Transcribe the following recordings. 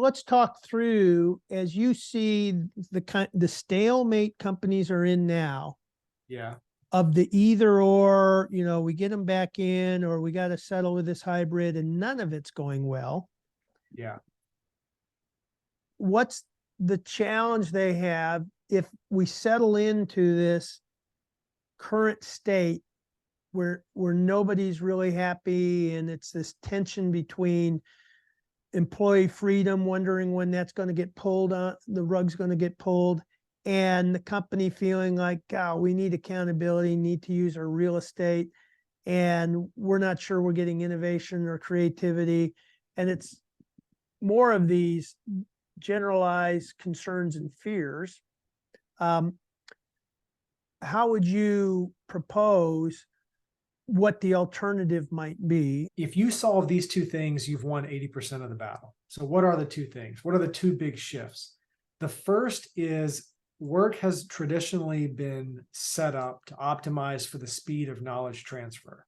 Let's talk through, as you see the stalemate companies are in now, Yeah. of the either or, we get them back in, or we got to settle with this hybrid, and none of it's going well. Yeah. What's the challenge they have if we settle into this current state where nobody's really happy, and it's this tension between employee freedom, wondering when that's going to get pulled on, the rug's going to get pulled, and the company feeling like, God, we need accountability, need to use our real estate, and we're not sure we're getting innovation or creativity. And it's more of these generalized concerns and fears. How would you propose what the alternative might be? If you solve these two things, you've won 80% of the battle. So what are the two things? What are the two big shifts? The first is work has traditionally been set up to optimize for the speed of knowledge transfer.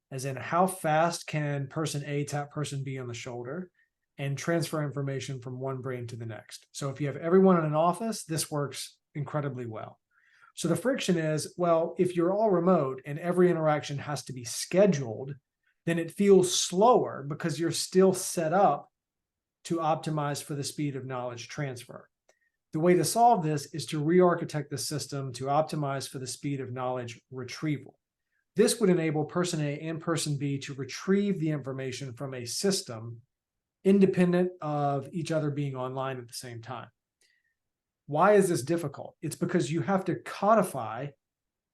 As in, how fast can person A tap person B on the shoulder and transfer information from one brain to the next? So if you have everyone in an office, this works incredibly well. So the friction is, well, if you're all remote and every interaction has to be scheduled, then it feels slower because you're still set up to optimize for the speed of knowledge transfer. The way to solve this is to re-architect the system to optimize for the speed of knowledge retrieval. This would enable person A and person B to retrieve the information from a system independent of each other being online at the same time. Why is this difficult? It's because you have to codify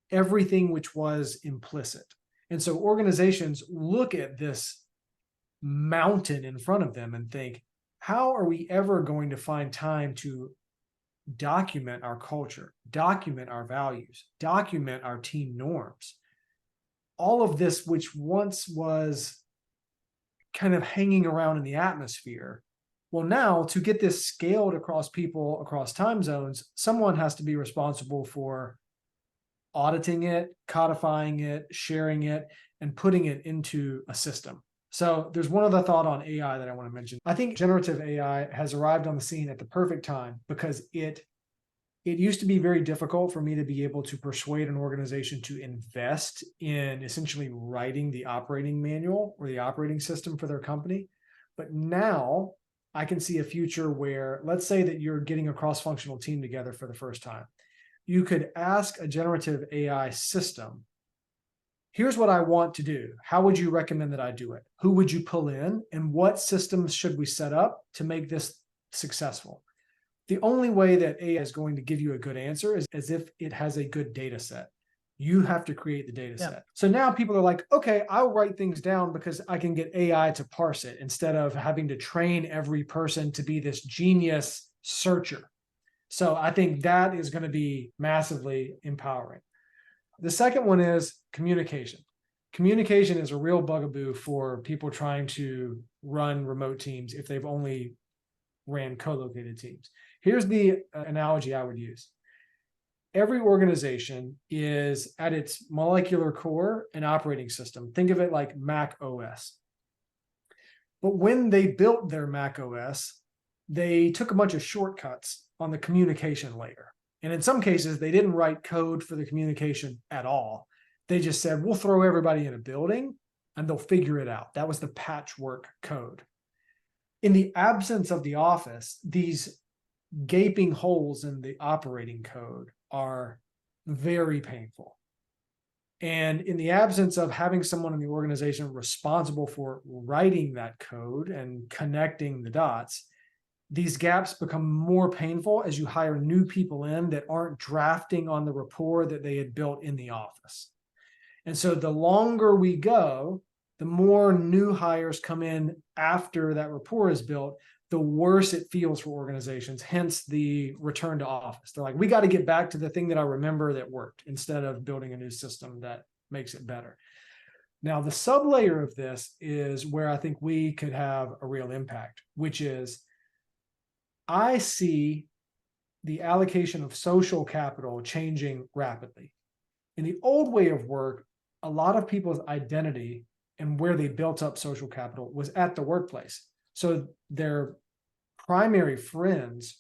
everything which was implicit. And so organizations look at this mountain in front of them and think, how are we ever going to find time to document our culture, document our values, document our team norms? All of this, which once was kind of hanging around in the atmosphere, well, now to get this scaled across people, across time zones, someone has to be responsible for auditing it, codifying it, sharing it, and putting it into a system. So there's one other thought on AI that I want to mention. I think generative AI has arrived on the scene at the perfect time because it used to be very difficult for me to be able to persuade an organization to invest in essentially writing the operating manual or the operating system for their company. But now I can see a future where, let's say that you're getting a cross-functional team together for the first time. You could ask a generative AI system, here's what I want to do. How would you recommend that I do it? Who would you pull in? And what systems should we set up to make this successful? The only way that AI is going to give you a good answer is as if it has a good data set. You have to create the data set. So now people are like, okay, I'll write things down because I can get AI to parse it instead of having to train every person to be this genius searcher. So I think that is going to be massively empowering. The second one is communication. Communication is a real bugaboo for people trying to run remote teams if they've only ran co-located teams. Here's the analogy I would use. Every organization is at its molecular core an operating system. Think of it like Mac OS. But when they built their Mac OS, they took a bunch of shortcuts on the communication layer. And in some cases, they didn't write code for the communication at all. They just said, we'll throw everybody in a building and they'll figure it out. That was the patchwork code. In the absence of the office, these gaping holes in the operating code are very painful. And in the absence of having someone in the organization responsible for writing that code and connecting the dots, these gaps become more painful as you hire new people in that aren't drafting on the rapport that they had built in the office. And so the longer we go, the more new hires come in after that rapport is built, the worse it feels for organizations, hence the return to office. They're like, we got to get back to the thing that I remember that worked instead of building a new system that makes it better. Now, the sublayer of this is where I think we could have a real impact, which is I see the allocation of social capital changing rapidly. In the old way of work, a lot of people's identity and where they built up social capital was at the workplace. So their primary friends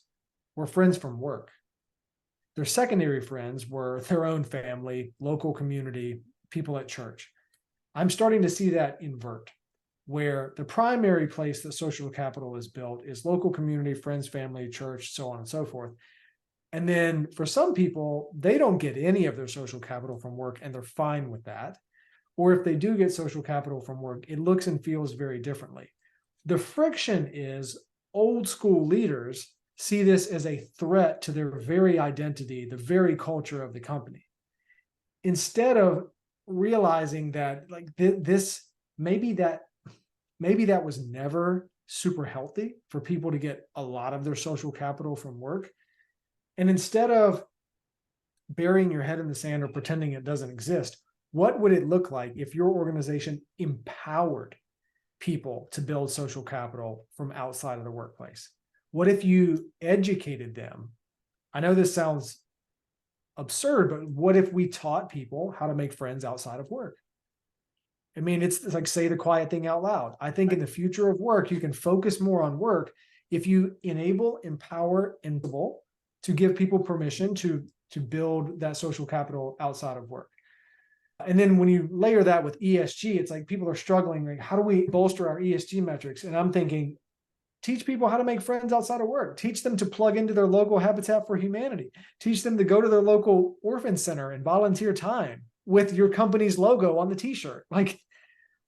were friends from work. Their secondary friends were their own family, local community, people at church. I'm starting to see that invert, where the primary place that social capital is built is local community, friends, family, church, so on and so forth. And then for some people, they don't get any of their social capital from work and they're fine with that. Or if they do get social capital from work, it looks and feels very differently. The friction is old school leaders see this as a threat to their very identity, the very culture of the company. Instead of realizing that like this, maybe that was never super healthy for people to get a lot of their social capital from work. And instead of burying your head in the sand or pretending it doesn't exist, what would it look like if your organization empowered people to build social capital from outside of the workplace? What if you educated them? I know this sounds absurd, but what if we taught people how to make friends outside of work? I mean, it's like say the quiet thing out loud. I think in the future of work, you can focus more on work if you enable, empower, and to give people permission to build that social capital outside of work. And then when you layer that with ESG, it's like people are struggling. Like, how do we bolster our ESG metrics? And I'm thinking, teach people how to make friends outside of work. Teach them to plug into their local Habitat for Humanity. Teach them to go to their local orphan center and volunteer time with your company's logo on the t-shirt. Like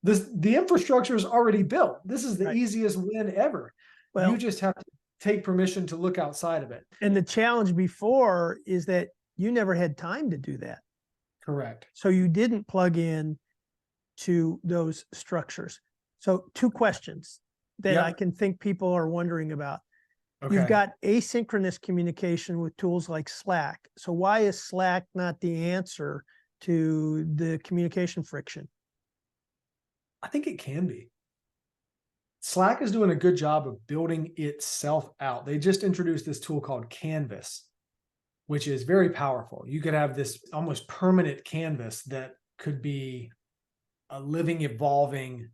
this, the infrastructure is already built. This is the easiest win ever. Well, you just have to take permission to look outside of it. And the challenge before is that you never had time to do that. Correct. So you didn't plug in to those structures. So 2 questions that I can think people are wondering about. Okay. You've got asynchronous communication with tools like Slack. So why is Slack not the answer to the communication friction? I think it can be. Slack is doing a good job of building itself out. They just introduced this tool called Canvas, which is very powerful. You could have this almost permanent canvas that could be a living, evolving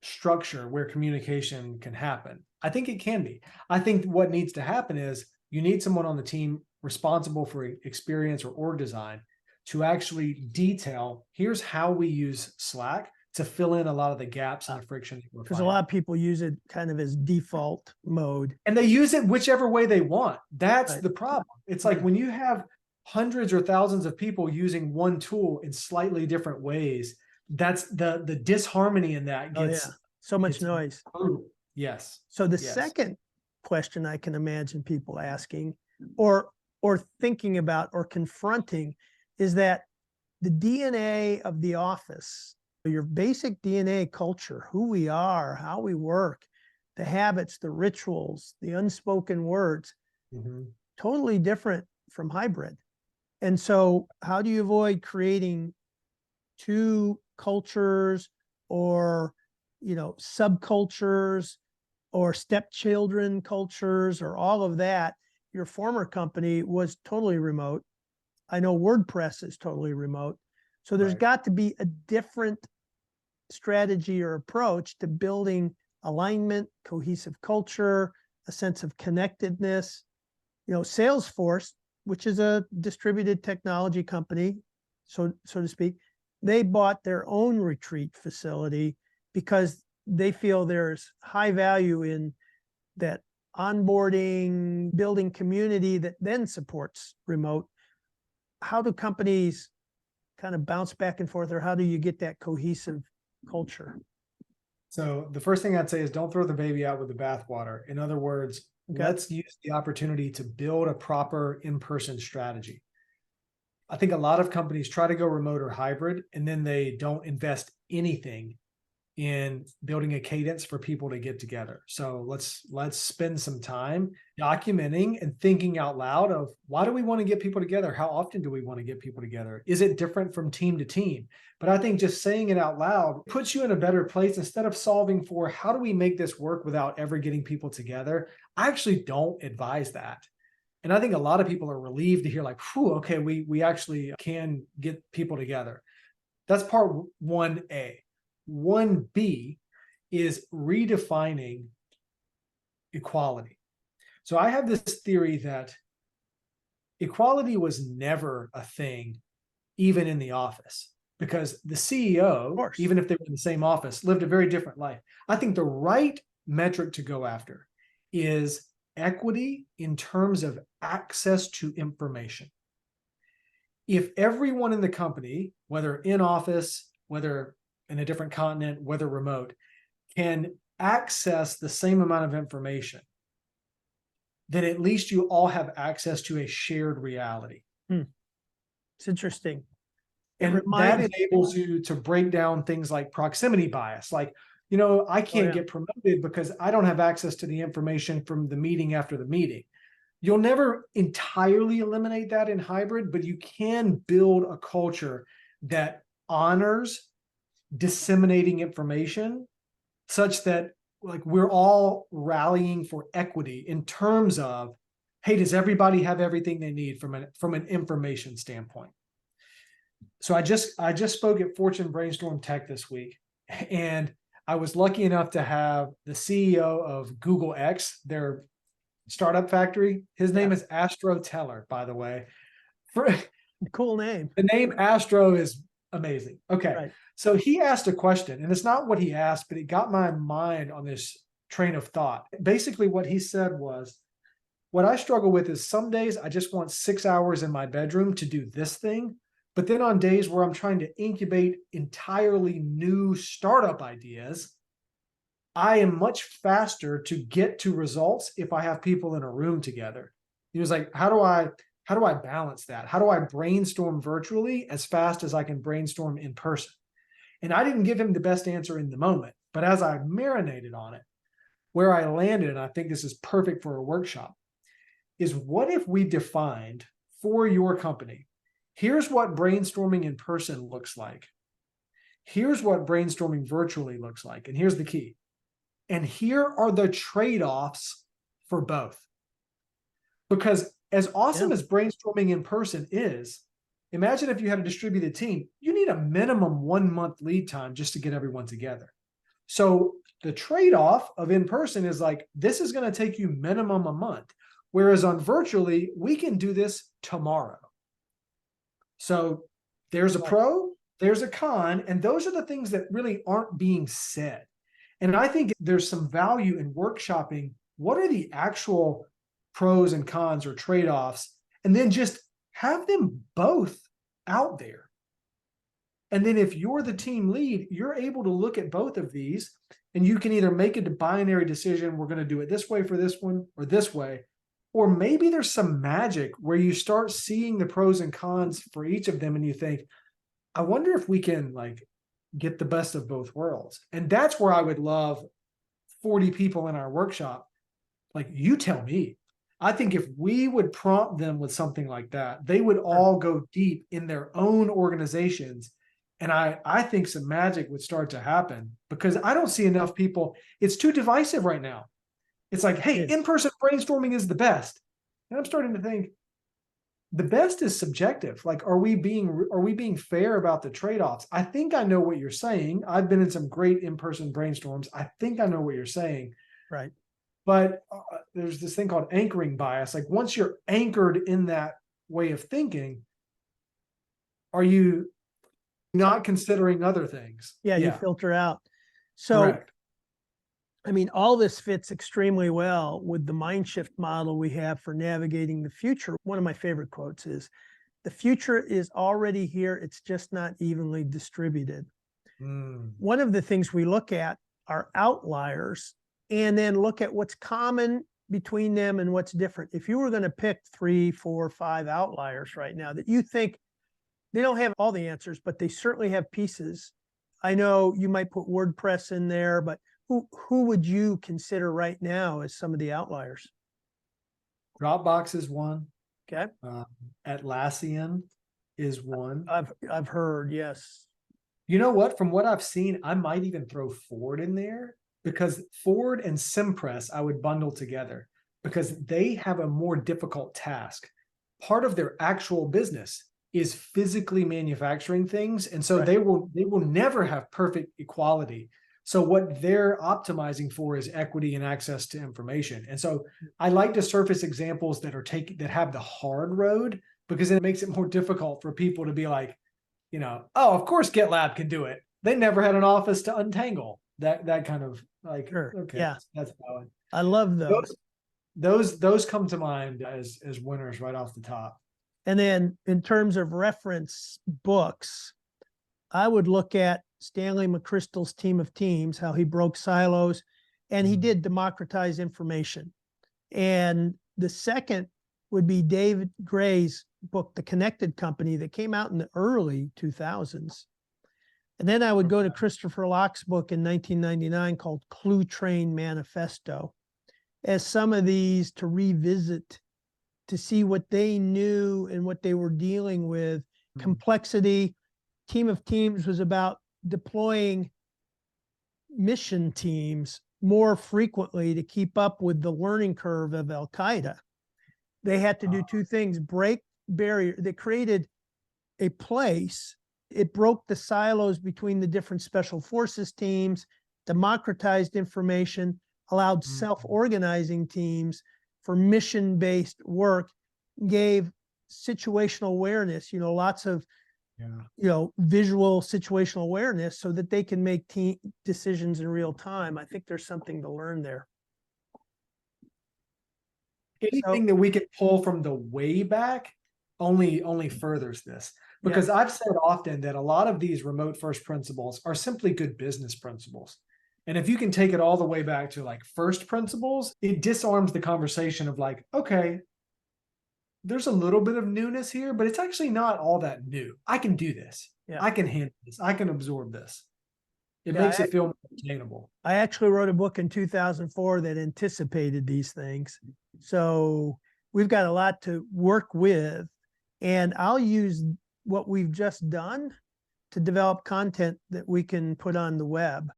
structure where communication can happen. I think it can be. I think what needs to happen is you need someone on the team responsible for experience or org design to actually detail, here's how we use Slack to fill in a lot of the gaps and the friction. Because a lot of people use it kind of as default mode. And they use it whichever way they want. That's the problem. It's like when you have hundreds or thousands of people using one tool in slightly different ways, that's the disharmony in that gets so much noise. Yes. So the second question I can imagine people asking or thinking about or confronting is that the DNA of the office, your basic DNA culture, who we are, how we work, the habits, the rituals, the unspoken words, totally different from hybrid. And so how do you avoid creating 2 cultures or, subcultures or stepchildren cultures or all of that? Your former company was totally remote. I know WordPress is totally remote. So there's got to be a different strategy or approach to building alignment, cohesive culture, a sense of connectedness. Salesforce, which is a distributed technology company, so to speak, they bought their own retreat facility because they feel there's high value in that onboarding, building community that then supports remote. How do companies kind of bounce back and forth, or how do you get that cohesive culture? So the first thing I'd say is don't throw the baby out with the bathwater. In other words, let's use the opportunity to build a proper in-person strategy. I think a lot of companies try to go remote or hybrid, and then they don't invest anything in building a cadence for people to get together. So let's spend some time documenting and thinking out loud of why do we want to get people together? How often do we want to get people together? Is it different from team to team? But I think just saying it out loud puts you in a better place instead of solving for how do we make this work without ever getting people together. I actually don't advise that. And I think a lot of people are relieved to hear like, whew, okay, we actually can get people together. That's part 1A. 1B is redefining equality. So I have this theory that equality was never a thing, even in the office, because the CEO, even if they were in the same office, lived a very different life. I think the right metric to go after is equity in terms of access to information. If everyone in the company, whether in office, whether in a different continent, whether remote, can access the same amount of information, then at least you all have access to a shared reality. It's interesting. And that enables you to break down things like proximity bias. Like, you know, I can't get promoted because I don't have access to the information from the meeting after the meeting. You'll never entirely eliminate that in hybrid, but you can build a culture that honors disseminating information such that like we're all rallying for equity in terms of, hey, does everybody have everything they need from an information standpoint? So I just spoke at Fortune Brainstorm Tech this week, and I was lucky enough to have the CEO of Google X, their startup factory. His name is Astro Teller, by the way. Cool name. The name Astro is amazing. Okay. Right. So he asked a question, and it's not what he asked, but it got my mind on this train of thought. Basically, what he said was, what I struggle with is some days I just want 6 hours in my bedroom to do this thing. But then on days where I'm trying to incubate entirely new startup ideas, I am much faster to get to results if I have people in a room together. He was like, how do I balance that? How do I brainstorm virtually as fast as I can brainstorm in person? And I didn't give him the best answer in the moment, but as I marinated on it, where I landed, and I think this is perfect for a workshop, is what if we defined for your company, here's what brainstorming in person looks like. Here's what brainstorming virtually looks like. And here's the key. And here are the trade-offs for both. Because as awesome as brainstorming in person is, imagine if you had a distributed team, you need a minimum 1 month lead time just to get everyone together. So the trade-off of in person is like, this is going to take you minimum a month. Whereas on virtually, we can do this tomorrow. So there's a pro, there's a con, and those are the things that really aren't being said. And I think there's some value in workshopping. What are the actual pros and cons or trade-offs? And then just have them both out there. And then if you're the team lead, you're able to look at both of these and you can either make a binary decision, we're going to do it this way for this one or this way. Or maybe there's some magic where you start seeing the pros and cons for each of them and you think, I wonder if we can like get the best of both worlds. And that's where I would love 40 people in our workshop. Like, you tell me. I think if we would prompt them with something like that, they would all go deep in their own organizations. And I think some magic would start to happen because I don't see enough people. It's too divisive right now. It's like, hey, in-person brainstorming is the best. And I'm starting to think the best is subjective. Like, are we being fair about the trade-offs? I think I know what you're saying. I've been in some great in-person brainstorms. I think I know what you're saying. Right. But there's this thing called anchoring bias. Like, once you're anchored in that way of thinking, are you not considering other things? Yeah, you filter out. So, correct. I mean, all this fits extremely well with the mind shift model we have for navigating the future. One of my favorite quotes is, the future is already here. It's just not evenly distributed. One of the things we look at are outliers and then look at what's common between them and what's different. If you were going to pick 3, 4, 5 outliers right now that you think they don't have all the answers, but they certainly have pieces. I know you might put WordPress in there, but who would you consider right now as some of the outliers? Dropbox is one. Okay. Atlassian is one. I've heard, yes. You know what? From what I've seen, I might even throw Ford in there because Ford and Cimpress I would bundle together because they have a more difficult task. Part of their actual business is physically manufacturing things, and so they will never have perfect equality. So what they're optimizing for is equity and access to information. And so I like to surface examples that have the hard road, because then it makes it more difficult for people to be like, oh, of course GitLab can do it. They never had an office to untangle that kind of like, Sure. okay, Yeah. that's valid. I love those. Those come to mind as winners right off the top. And then in terms of reference books, I would look at Stanley McChrystal's Team of Teams, how he broke silos, and he did democratize information. And the second would be David Gray's book, The Connected Company, that came out in the early 2000s. And then I would go to Christopher Locke's book in 1999 called Clue Train Manifesto, as some of these to revisit, to see what they knew and what they were dealing with. Complexity. Team of Teams was about deploying mission teams more frequently to keep up with the learning curve of Al-Qaeda. They had to do two things: break barrier. They created a place. It broke the silos between the different special forces teams, democratized information, allowed self-organizing teams for mission-based work, gave situational awareness, lots of visual situational awareness, so that they can make team decisions in real time. I think there's something to learn there. Anything that we could pull from the way back only furthers this, because I've said often that a lot of these remote first principles are simply good business principles. And if you can take it all the way back to like first principles, it disarms the conversation of like, okay, there's a little bit of newness here, but it's actually not all that new. I can do this. I can handle this. I can absorb this. It makes it feel more attainable. I actually wrote a book in 2004 that anticipated these things. So we've got a lot to work with, and I'll use what we've just done to develop content that we can put on the web.